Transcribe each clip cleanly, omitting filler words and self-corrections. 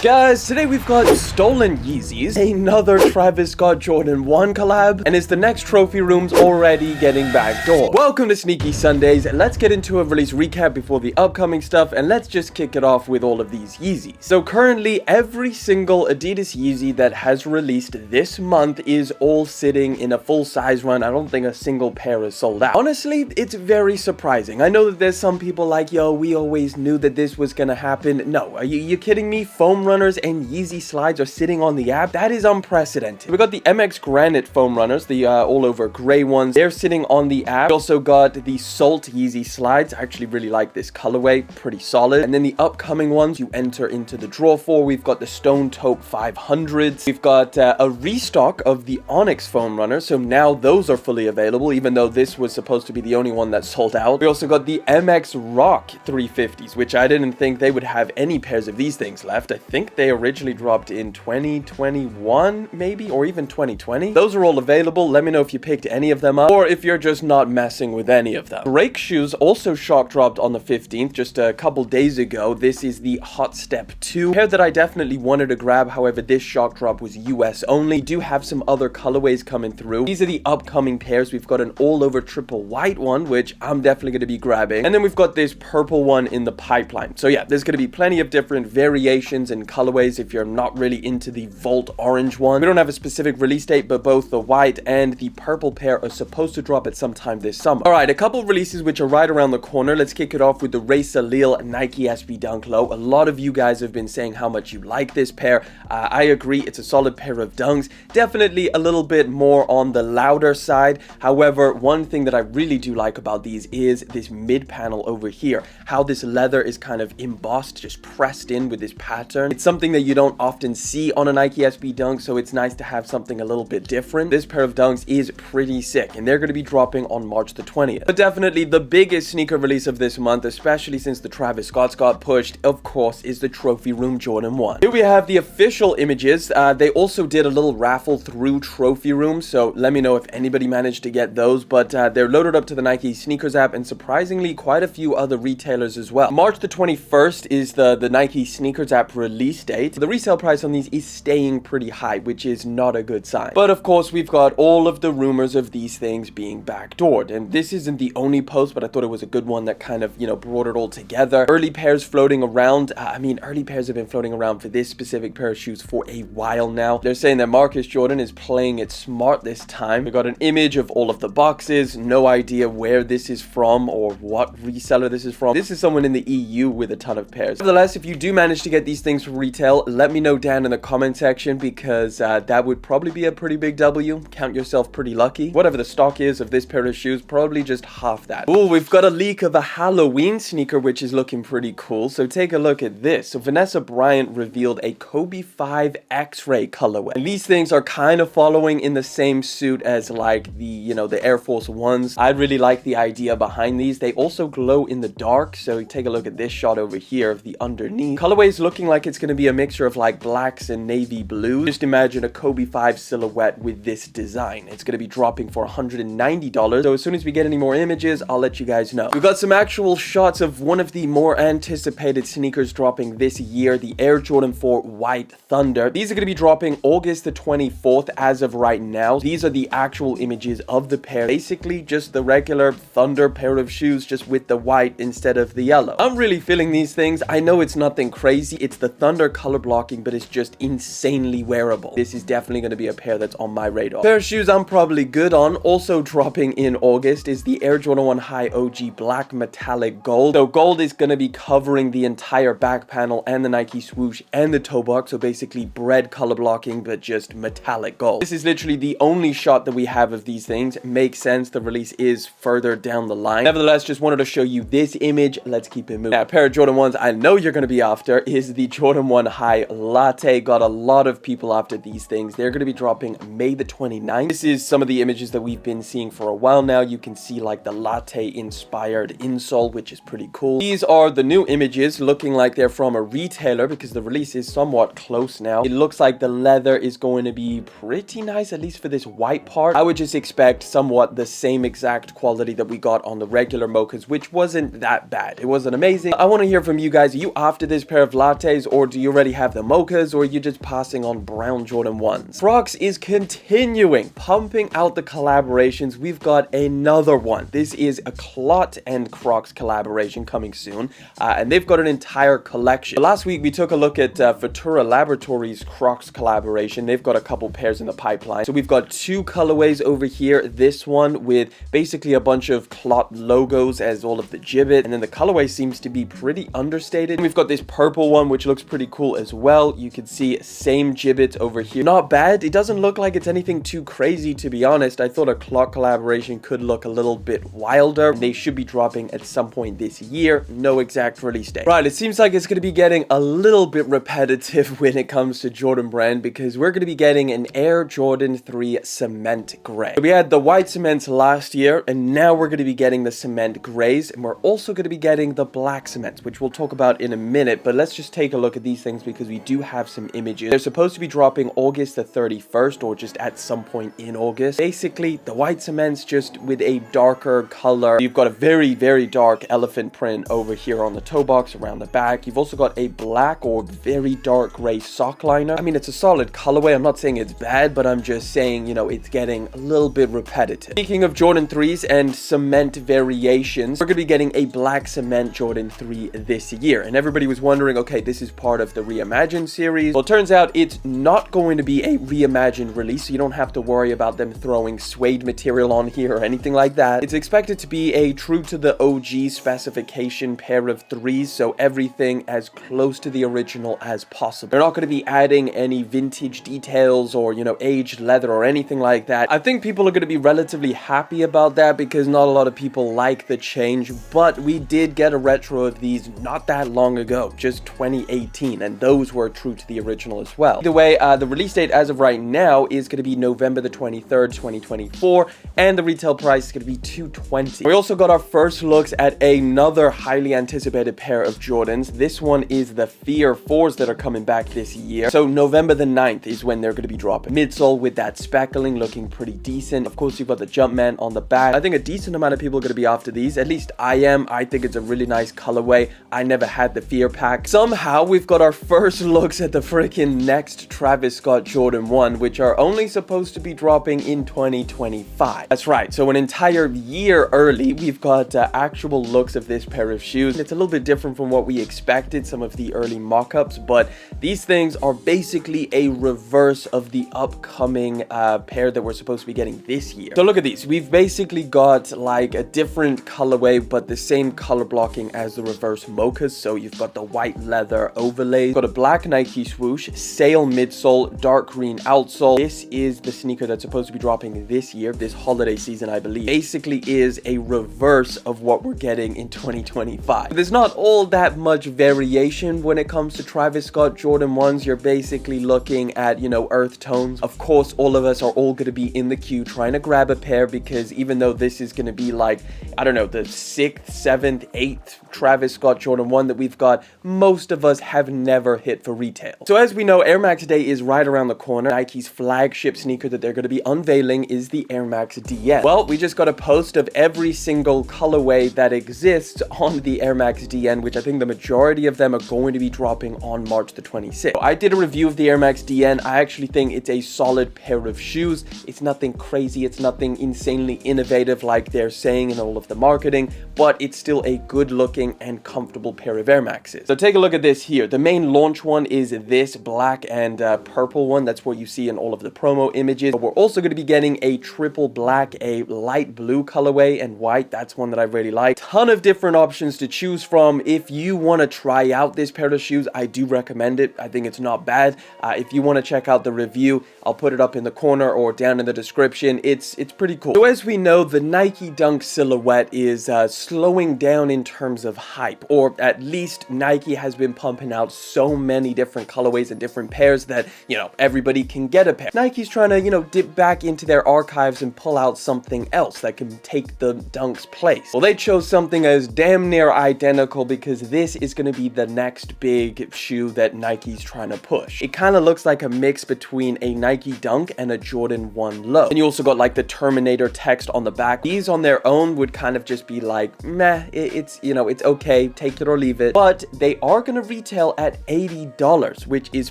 Guys, today we've got stolen Yeezys, another Travis Scott Jordan 1 collab, and it's the next trophy rooms already getting backdoored. Welcome to Sneaky Sundays. Let's get into a release recap before the upcoming stuff, and let's just kick it off with all of these Yeezys. So currently, every single Adidas Yeezy that has released this month is all sitting in a full size run. I don't think a single pair is sold out. Honestly, it's very surprising. I know that there's some people like, yo, we always knew that this was gonna happen. No, are you kidding me? Foam runners and Yeezy slides are sitting on the app. That is unprecedented. We got the MX Granite foam runners, the all over gray ones. They're sitting on the app. We also got the Salt Yeezy slides. I actually really like this colorway, pretty solid. And then the upcoming ones you enter into the draw for. We've got the Stone Taupe 500s. We've got a restock of the Onyx foam runners, so now those are fully available, even though this was supposed to be the only one that sold out. We also got the MX Rock 350s, which I didn't think they would have any pairs of these things left. I think they originally dropped in 2021 maybe, or even 2020. Those are all available. Let me know if you picked any of them up or if you're just not messing with any of them. Brake shoes also shock dropped on the 15th, just a couple days ago. This is the Hot Step 2 pair that I definitely wanted to grab. However, this shock drop was US only. Do have some other colorways coming through. These are the upcoming pairs. We've got an all over triple white one, which I'm definitely going to be grabbing, and then we've got this purple one in the pipeline. So yeah, there's going to be plenty of different variations and colorways if you're not really into the Volt orange one. We don't have a specific release date, but both the white and the purple pair are supposed to drop at some time this summer. All right, a couple releases which are right around the corner. Let's kick it off with the Rayssa Leal Nike SB Dunk Low. A lot of you guys have been saying how much you like this pair. I agree, it's a solid pair of dunks. Definitely a little bit more on the louder side. However, one thing that I really do like about these is this mid panel over here. How this leather is kind of embossed, just pressed in with this pattern. It's something that you don't often see on a Nike SB Dunk, so it's nice to have something a little bit different. This pair of dunks is pretty sick, and they're going to be dropping on March the 20th. But definitely the biggest sneaker release of this month, especially since the Travis Scott got pushed, of course, is the Trophyroom Jordan 1. Here we have the official images. They also did a little raffle through Trophyroom, so let me know if anybody managed to get those, but they're loaded up to the Nike Sneakers app, and surprisingly, quite a few other retailers as well. March the 21st is the Nike Sneakers app release date. The resale price on these is staying pretty high, which is not a good sign. But of course, we've got all of the rumors of these things being backdoored, and this isn't the only post, but I thought it was a good one that kind of, brought it all together. Early pairs floating around. Early pairs have been floating around for this specific pair of shoes for a while now. They're saying that Marcus Jordan is playing it smart this time. We got an image of all of the boxes. No idea where this is from or what reseller this is from. This is someone in the EU with a ton of pairs. Nevertheless, if you do manage to get these things for retail, let me know down in the comment section, because that would probably be a pretty big W. Count yourself pretty lucky. Whatever the stock is of this pair of shoes, probably just half that. Oh, we've got a leak of a Halloween sneaker, which is looking pretty cool. So take a look at this. So Vanessa Bryant revealed a Kobe 5 X-ray colorway. And these things are kind of following in the same suit as like the, the Air Force Ones. I really like the idea behind these. They also glow in the dark. So take a look at this shot over here of the underneath. Colorway is looking like it's going to be a mixture of like blacks and navy blues. Just imagine a Kobe 5 silhouette with this design. It's going to be dropping for $190. So as soon as we get any more images, I'll let you guys know. We've got some actual shots of one of the more anticipated sneakers dropping this year, the Air Jordan 4 White Thunder. These are going to be dropping August the 24th as of right now. These are the actual images of the pair. Basically just the regular Thunder pair of shoes, just with the white instead of the yellow. I'm really feeling these things. I know it's nothing crazy. It's the Thunder color blocking, but it's just insanely wearable. This is definitely going to be a pair that's on my radar. Pair of shoes I'm probably good on. Also dropping in August is the Air Jordan 1 High OG Black Metallic Gold. So gold is going to be covering the entire back panel and the Nike swoosh and the toe box. So basically bread color blocking, but just metallic gold. This is literally the only shot that we have of these things. Makes sense. The release is further down the line. Nevertheless, just wanted to show you this image. Let's keep it moving. Now, a pair of Jordan 1s I know you're going to be after is the Jordan 1 High Latte. Got a lot of people after these things. They're going to be dropping May the 29th. This is some of the images that we've been seeing for a while now. You can see like the latte inspired insole, which is pretty cool. These are the new images, looking like they're from a retailer because the release is somewhat close now. It looks like the leather is going to be pretty nice, at least for this white part. I would just expect somewhat the same exact quality that we got on the regular mochas, which wasn't that bad. It wasn't amazing. I want to hear from you guys. Are you after this pair of lattes, or do you already have the mochas, or are you just passing on brown Jordan 1s? Crocs is continuing pumping out the collaborations. We've got another one. This is a CLOT and Crocs collaboration coming soon, and they've got an entire collection. Last week we took a look at Futura Laboratories Crocs collaboration. They've got a couple pairs in the pipeline. So we've got two colorways over here. This one with basically a bunch of CLOT logos as all of the gibbet, and then the colorway seems to be pretty understated. And we've got this purple one which looks pretty cool as well. You can see same gibbet over here. Not bad. It doesn't look like it's anything too crazy, to be honest. I thought a CLOT collaboration could look a little bit wilder. They should be dropping at some point this year. No exact release date. Right, it seems like it's going to be getting a little bit repetitive when it comes to Jordan Brand, because we're going to be getting an Air Jordan 3 cement gray. We had the white cements last year, and now we're going to be getting the cement grays, and we're also going to be getting the black cements, which we'll talk about in a minute. But let's just take a look at these things because we do have some images. They're supposed to be dropping August the 31st, or just at some point in August. Basically, the white cements just with a darker color. You've got a very, very dark elephant print over here on the toe box around the back. You've also got a black or very dark gray sock liner. I mean, it's a solid colorway. I'm not saying it's bad, but I'm just saying, you know, it's getting a little bit repetitive. Speaking of Jordan 3s and cement variations, we're going to be getting a black cement Jordan 3 this year. And everybody was wondering, okay, this is part of the Reimagine series. Well, it turns out it's not going to be a Reimagine release, so you don't have to worry about them throwing suede material on here or anything like that. It's expected to be a true to the OG specification pair of 3s, so everything as close to the original as possible. They're not going to be adding any vintage details or, you know, aged leather or anything like that. I think people are going to be relatively happy about that because not a lot of people like the change, but we did get a retro of these not that long ago, just 2018, and those were true to the original as well. Either way, the release date as of right now is going to be November the 23rd, 2024, and the retail price is going to be $220. We also got our first looks at another highly anticipated pair of Jordans. This one is the Fear 4s that are coming back this year. So November the 9th is when they're going to be dropping. Midsole with that speckling looking pretty decent. Of course, you've got the Jumpman on the back. I think a decent amount of people are going to be after these. At least I am. I think it's a really nice colorway. I never had the Fear pack. Somehow we've got our first looks at the freaking next Travis Scott Jordan 1, which are only supposed to be dropping in 2025. That's right. So an entire year early, we've got actual looks of this pair of shoes. It's a little bit different from what we expected, some of the early mock-ups, but these things are basically a reverse of the upcoming pair that we're supposed to be getting this year. So look at these. We've basically got like a different colorway, but the same color blocking as the reverse mochas. So you've got the white leather overlay, you've got a black Nike swoosh, sail midsole, dark green outsole. This is the sneaker that's supposed to be dropping this year, this holiday season, I believe. Basically is a reverse of what we're getting in 2025. There's not all that much variation when it comes to Travis Scott Jordan 1s. You're basically looking at, you know, earth tones. Of course, all of us are all going to be in the queue trying to grab a pair, because even though this is going to be like, I don't know, the 6th, 7th, 8th Travis Scott Jordan 1 that we've got, most of us have never hit for retail. So as we know, Air Max Day is right around the corner. Nike's flagship sneaker that they're going to be unveiling is the Air Max DN. Well, we just got a post of every single colorway that exists on the Air Max DN, which I think the majority of them are going to be dropping on March the 26th. So I did a review of the Air Max DN. I actually think it's a solid pair of shoes. It's nothing crazy. It's nothing insanely innovative like they're saying in all of the marketing, but it's still a good looking and comfortable pair of Air Maxes. So take a look at this here. The main launch one is this black and purple one. That's what you see in all of the promo images. But we're also going to be getting a triple black, a light blue colorway, and white. That's one that I really like. Ton of different options to choose from. If you want to try out this pair of shoes, I do recommend it. I think it's not bad. If you want to check out the review, I'll put it up in the corner or down in the description. It's pretty cool. So as we know, the Nike Dunk silhouette is slowing down in terms of hype, or at least Nike has been pumping out so many different colorways and different pairs that, you know, everybody can get a pair. Nike's trying to, you know, dip back into their archives and pull out something else that can take the Dunk's place. Well, they chose something as damn near identical, because this is going to be the next big shoe that Nike's trying to push. It kind of looks like a mix between a Nike Dunk and a Jordan 1 Low. And you also got like the Terminator text on the back. These on their own would kind of just be like, meh, it's, you know, it's okay, take it or leave it. But they are going to retail at $80, which is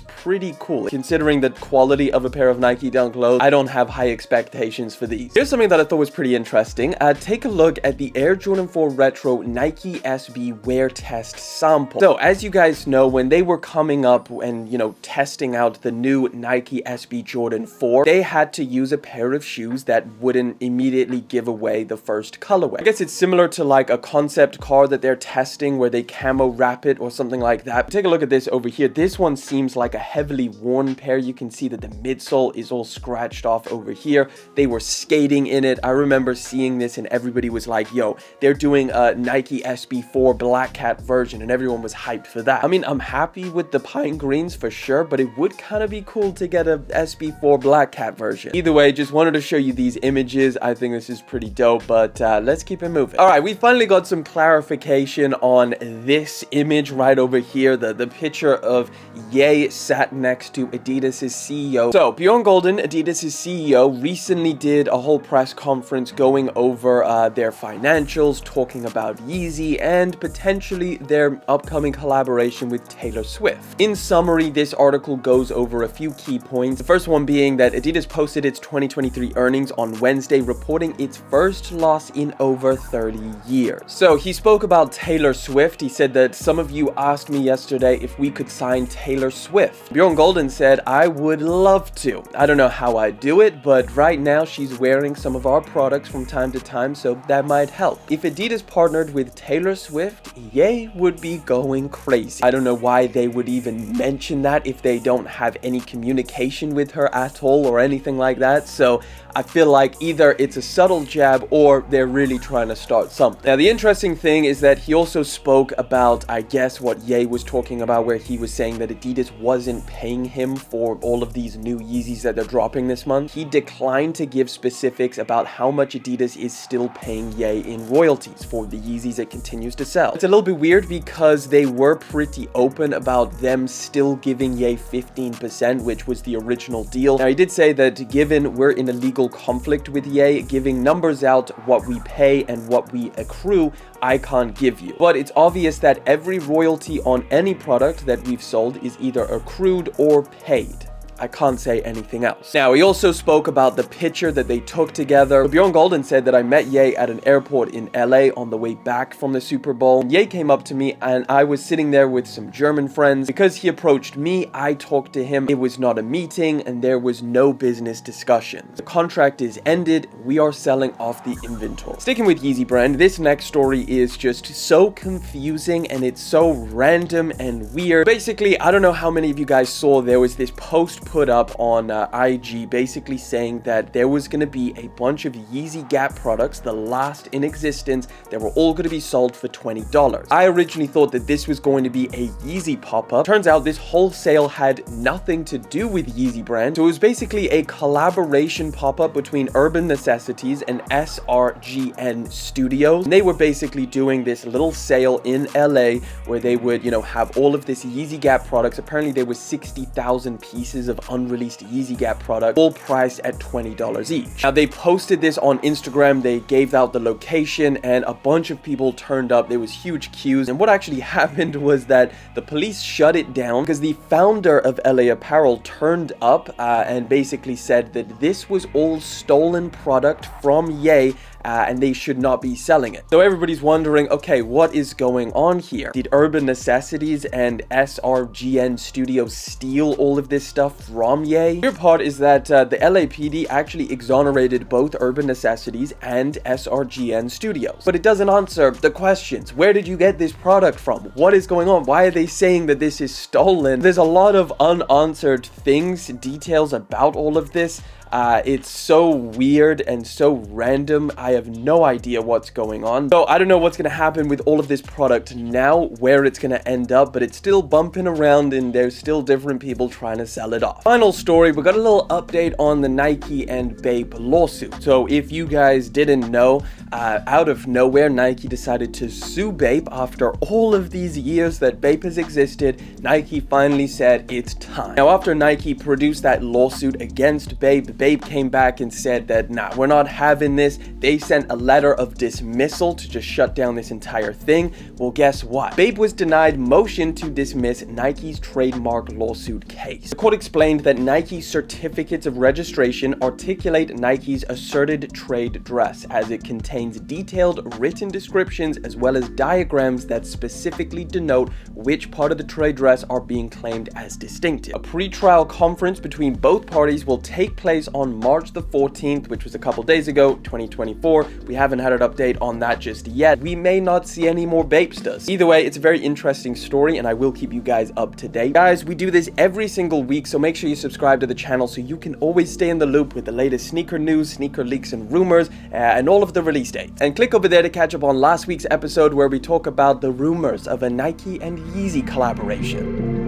pretty cool. Considering the quality of a pair of Nike Dunk Lows, I don't have high expectations for these. Here's something that I thought was pretty interesting. Take a look at the Air Jordan 4 Retro Nike SB Wear Test sample. So as you guys know, when they were coming up and, you know, testing out the new Nike SB Jordan 4, they had to use a pair of shoes that wouldn't immediately give away the first colorway. I guess it's similar to like a concept car that they're testing where they camo wrap it or something like that. Take a look at this over here. This one seems like a heavily worn pair. You can see that the midsole is all scratched off over here. They were skating in it. I remember seeing this and everybody was like, yo, they're doing a Nike SB4 Black Cat version, and everyone was hyped for that. I mean, I'm happy with the pine greens for sure, but it would kind of be cool to get a SB4 Black Cat version. Either way, just wanted to show you these images. I think this is pretty dope, but let's keep it moving. All right, we finally got some clarification on this image right over here, the picture of Ye sat next to Adidas's CEO. So Bjorn Gulden, Adidas's CEO, recently did a whole press conference going over their financials, talking about Yeezy and potentially their upcoming collaboration with Taylor Swift. In summary, this article goes over a few key points. The first one being that Adidas posted its 2023 earnings on Wednesday, reporting its first loss in over 30 years. So he spoke about Taylor Swift. He said that some of you asked me yesterday if we could sign Taylor Swift. Bjorn Gulden said, I would love to. I don't know how I do it, but right now she's wearing some of our products from time to time, so that might help. If Adidas partnered with Taylor Swift, Ye would be going crazy. I don't know why they would even mention that if they don't have any communication with her at all or anything like that. So I feel like either it's a subtle jab or they're really trying to start something. Now, the interesting thing is that he also spoke about, I guess, what Ye was talking about, where he was saying that Adidas wasn't paying him for all of these new Yeezys that they're dropping this month. He declined to give specifics about how much Adidas is still paying Ye in royalties for the Yeezys it continues to sell. It's a little bit weird because they were pretty open about them still giving Ye 15%, which was the original deal. Now, he did say that given we're in a legal conflict with Ye, giving numbers out what we pay and what we accrue, I can't give you. But it's obvious that every royalty on any product that we've sold is either accrued or paid. I can't say anything else. Now, he also spoke about the picture that they took together. Bjorn Gulden said that I met Ye at an airport in LA on the way back from the Super Bowl. Ye came up to me and I was sitting there with some German friends. Because he approached me, I talked to him. It was not a meeting and there was no business discussions. The contract is ended. We are selling off the inventory. Sticking with Yeezy brand, this next story is just so confusing and it's so random and weird. Basically, I don't know how many of you guys saw, there was this post put up on IG basically saying that there was going to be a bunch of Yeezy Gap products, the last in existence, that were all going to be sold for $20. I originally thought that this was going to be a Yeezy pop-up. Turns out this whole sale had nothing to do with Yeezy brand. So it was basically a collaboration pop-up between Urban Necessities and SRGN Studios. And they were basically doing this little sale in LA where they would, you know, have all of this Yeezy Gap products. Apparently there was 60,000 pieces of unreleased Yeezy Gap product, all priced at $20 each. Now, they posted this on Instagram, they gave out the location, and a bunch of people turned up. There was huge queues, and what actually happened was that the police shut it down because the founder of LA Apparel turned up and basically said that this was all stolen product from Ye, and they should not be selling it. So everybody's wondering, okay, what is going on here? Did Urban Necessities and SRGN Studios steal all of this stuff from Ye? The weird part is that the LAPD actually exonerated both Urban Necessities and SRGN Studios. But it doesn't answer the questions. Where did you get this product from? What is going on? Why are they saying that this is stolen? There's a lot of unanswered things, details about all of this. It's so weird and so random. I have no idea what's going on. So I don't know what's going to happen with all of this product now, where it's going to end up, but it's still bumping around and there's still different people trying to sell it off. Final story, we got a little update on the Nike and Bape lawsuit. So if you guys didn't know, out of nowhere, Nike decided to sue Bape after all of these years that Bape has existed. Nike finally said it's time. Now, after Nike produced that lawsuit against Bape, Bape came back and said that, nah, we're not having this. They sent a letter of dismissal to just shut down this entire thing. Well, guess what? Bape was denied motion to dismiss Nike's trademark lawsuit case. The court explained that Nike's certificates of registration articulate Nike's asserted trade dress, as it contains detailed written descriptions as well as diagrams that specifically denote which part of the trade dress are being claimed as distinctive. A pre-trial conference between both parties will take place on March the 14th, which was a couple days ago, 2024. We haven't had an update on that just yet. We may not see any more Bapesters. Either way, it's a very interesting story and I will keep you guys up to date. Guys, we do this every single week, so make sure you subscribe to the channel so you can always stay in the loop with the latest sneaker news, sneaker leaks and rumors, and all of the release dates. And click over there to catch up on last week's episode where we talk about the rumors of a Nike and Yeezy collaboration.